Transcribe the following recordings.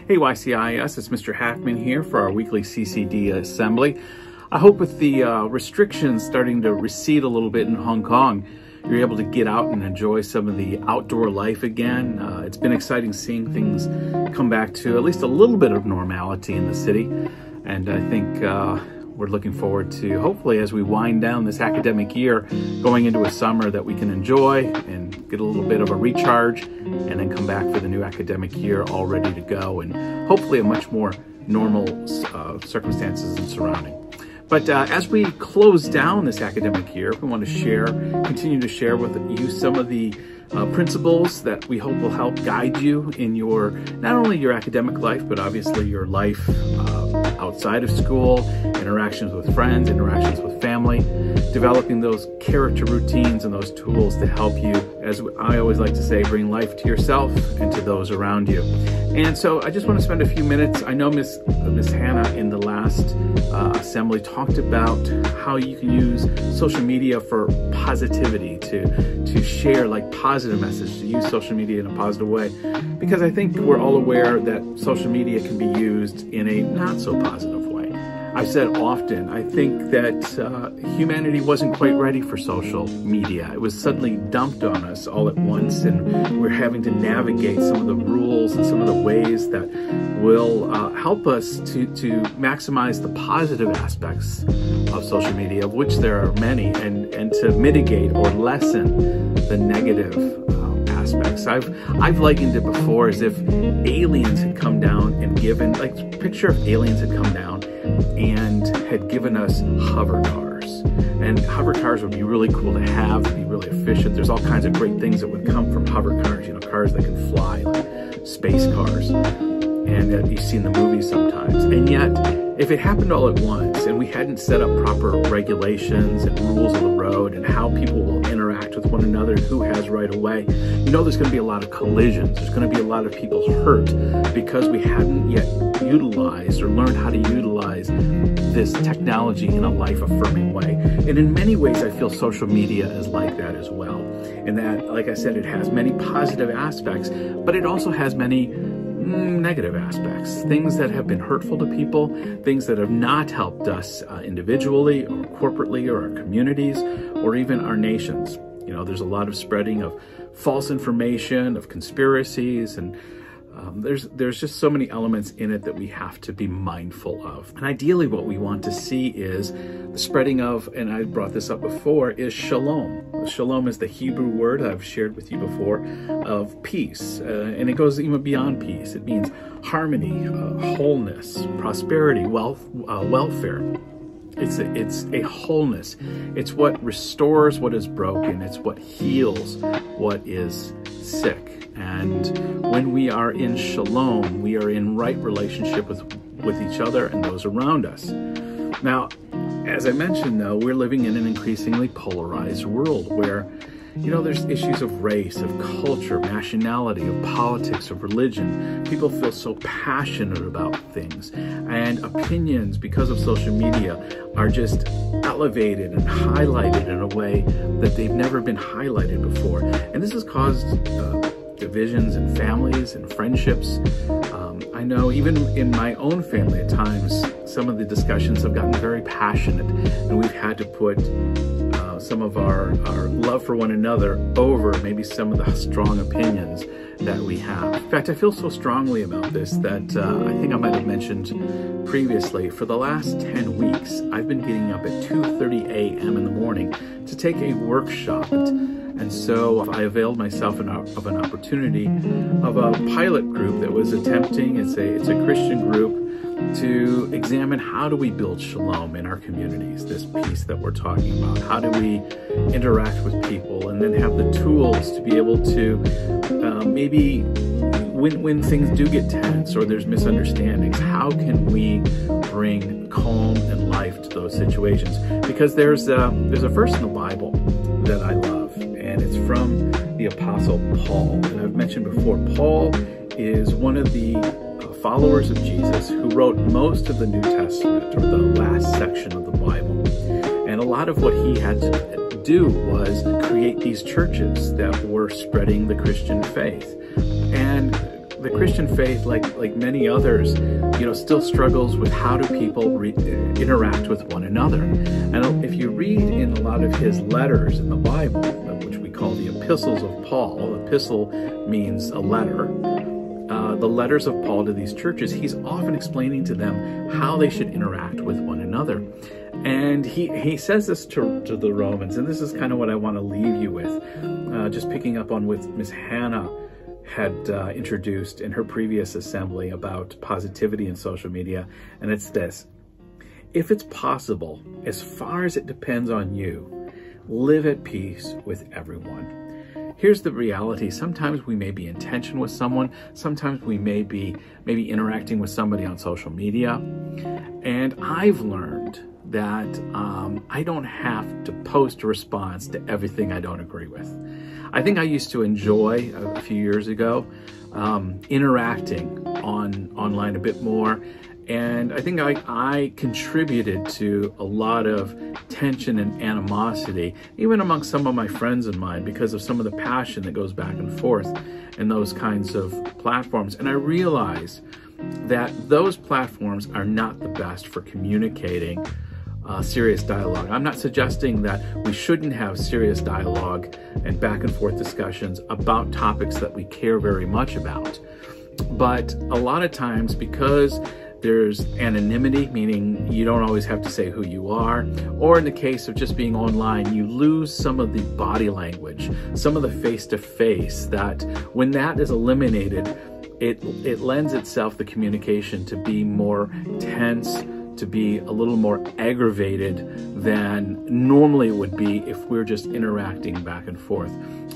Hey YCIS, it's Mr. Hackman here for our weekly CCD assembly. I hope with the restrictions starting to recede a little bit in Hong Kong, you're able to get out and enjoy some of the outdoor life again. It's been exciting seeing things come back to at least a little bit of normality in the city. And I think we're looking forward to, hopefully, as we wind down this academic year, going into a summer that we can enjoy and get a little bit of a recharge, and then come back for the new academic year all ready to go, and hopefully a much more normal circumstances and surrounding. But as we close down this academic year, we want to continue to share with you some of the principles that we hope will help guide you in your, not only your academic life, but obviously your life outside of school, interactions with friends, interactions with family, developing those character routines and those tools to help you, as I always like to say, bring life to yourself and to those around you. And so I just want to spend a few minutes. I know Miss Hannah in the last assembly talked about how you can use social media for positivity, to share like positive messages, to use social media in a positive way, because I think we're all aware that social media can be used in a not so positive way. I've said often, I think that humanity wasn't quite ready for social media. It was suddenly dumped on us all at once, and we're having to navigate some of the rules and some of the ways that will help us to maximize the positive aspects of social media, of which there are many, and to mitigate or lessen the negative aspects. I've likened it before as if aliens had come down and given, like, picture if aliens had come down and had given us hover cars. And hover cars would be really cool to have, it'd be really efficient. There's all kinds of great things that would come from hover cars, you know, cars that can fly, like space cars, and that you see in the movies sometimes. And yet, if it happened all at once and we hadn't set up proper regulations and rules of the road and how people will interact with one another and who has right of way, you know, there's going to be a lot of collisions. There's going to be a lot of people hurt because we hadn't yet utilized or learned how to utilize this technology in a life-affirming way. And in many ways, I feel social media is like that as well. In that, like I said, it has many positive aspects, but it also has many negative aspects, things that have been hurtful to people, things that have not helped us individually or corporately or our communities or even our nations. You know, there's a lot of spreading of false information, of conspiracies, and there's just so many elements in it that we have to be mindful of. And ideally what we want to see is the spreading of, and I brought this up before, is shalom. Shalom is the Hebrew word I've shared with you before of peace, and it goes even beyond peace. It means harmony, wholeness, prosperity, wealth, welfare. It's a wholeness. It's what restores what is broken. It's what heals what is sick. And when we are in shalom, we are in right relationship with each other and those around us. Now, as I mentioned, though, we're living in an increasingly polarized world where, you know, there's issues of race, of culture, nationality, of politics, of religion. People feel so passionate about things, and opinions, because of social media, are just elevated and highlighted in a way that they've never been highlighted before. And this has caused divisions in families and friendships. I know even in my own family at times, some of the discussions have gotten very passionate, and we've had to put some of our love for one another over maybe some of the strong opinions that we have. In fact, I feel so strongly about this that I think I might have mentioned previously, for the last 10 weeks, I've been getting up at 2:30 a.m. in the morning to take a workshop. And so I availed myself of an opportunity of a pilot group that was attempting, it's a Christian group, to examine how do we build shalom in our communities, this peace that we're talking about. How do we interact with people and then have the tools to be able to maybe when things do get tense or there's misunderstandings, how can we bring calm and life to those situations? Because there's a verse in the Bible that I love, and it's from the Apostle Paul. And I've mentioned before, Paul is one of the followers of Jesus who wrote most of the New Testament, or the last section of the Bible. And a lot of what he had to do was create these churches that were spreading the Christian faith. And the Christian faith, like many others, still struggles with how do people interact with one another. And if you read in a lot of his letters in the Bible, which we call the epistles of Paul, epistle means a letter, the letters of Paul to these churches, he's often explaining to them how they should interact with one another. And he says this to the Romans, and this is kind of what I want to leave you with, just picking up on what Miss Hannah had introduced in her previous assembly about positivity in social media, and it's this: if it's possible, as far as it depends on you, live at peace with everyone. Here's the reality. Sometimes we may be in tension with someone. Sometimes we may be maybe interacting with somebody on social media. And I've learned that I don't have to post a response to everything I don't agree with. I think I used to enjoy, a few years ago, interacting online a bit more. And I think I contributed to a lot of tension and animosity, even amongst some of my friends of mine, because of some of the passion that goes back and forth in those kinds of platforms. And I realize that those platforms are not the best for communicating serious dialogue. I'm not suggesting that we shouldn't have serious dialogue and back and forth discussions about topics that we care very much about. But a lot of times, because there's anonymity, meaning you don't always have to say who you are, or in the case of just being online, you lose some of the body language, some of the face-to-face, that when that is eliminated, it lends itself, the communication, to be more tense, to be a little more aggravated than normally it would be if we're just interacting back and forth.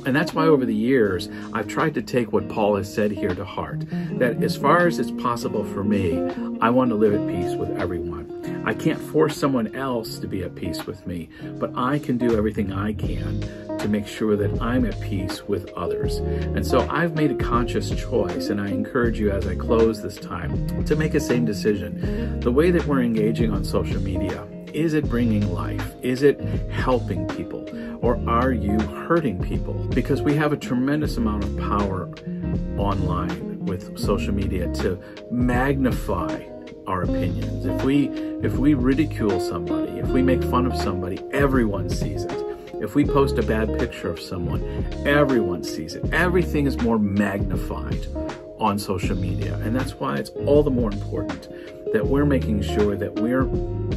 And that's why over the years, I've tried to take what Paul has said here to heart, that as far as it's possible for me, I want to live at peace with everyone. I can't force someone else to be at peace with me, but I can do everything I can to make sure that I'm at peace with others. And so I've made a conscious choice, and I encourage you as I close this time to make a same decision. The way that we're engaging on social media, is it bringing life? Is it helping people? Or are you hurting people? Because we have a tremendous amount of power online with social media to magnify our opinions. If we ridicule somebody, if we make fun of somebody, everyone sees it. If we post a bad picture of someone, everyone sees it. Everything is more magnified on social media. And that's why it's all the more important that we're making sure that we're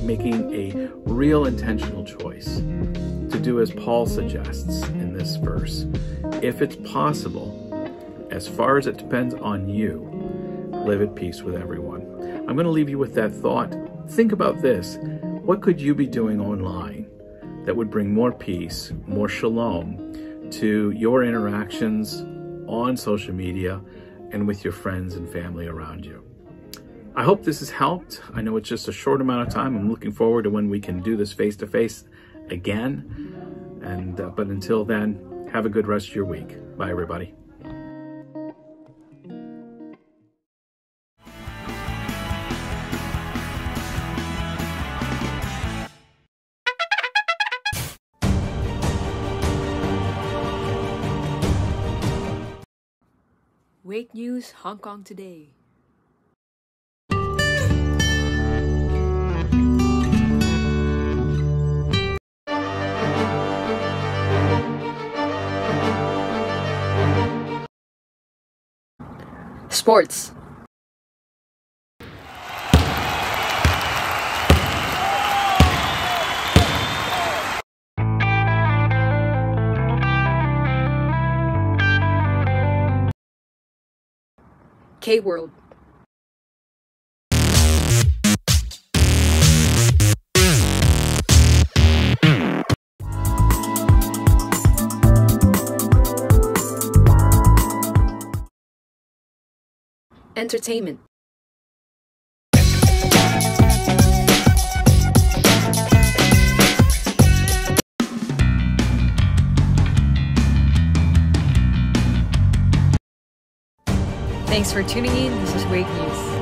making a real intentional choice to do as Paul suggests in this verse. If it's possible, as far as it depends on you, live at peace with everyone. I'm going to leave you with that thought. Think about this. What could you be doing online that would bring more peace, more shalom to your interactions on social media and with your friends and family around you? I hope this has helped. I know it's just a short amount of time. I'm looking forward to when we can do this face-to-face again. But until then, have a good rest of your week. Bye, everybody. Wake News Hong Kong Today. Sports. K-World. Entertainment. Thanks for tuning in. This is Wake News.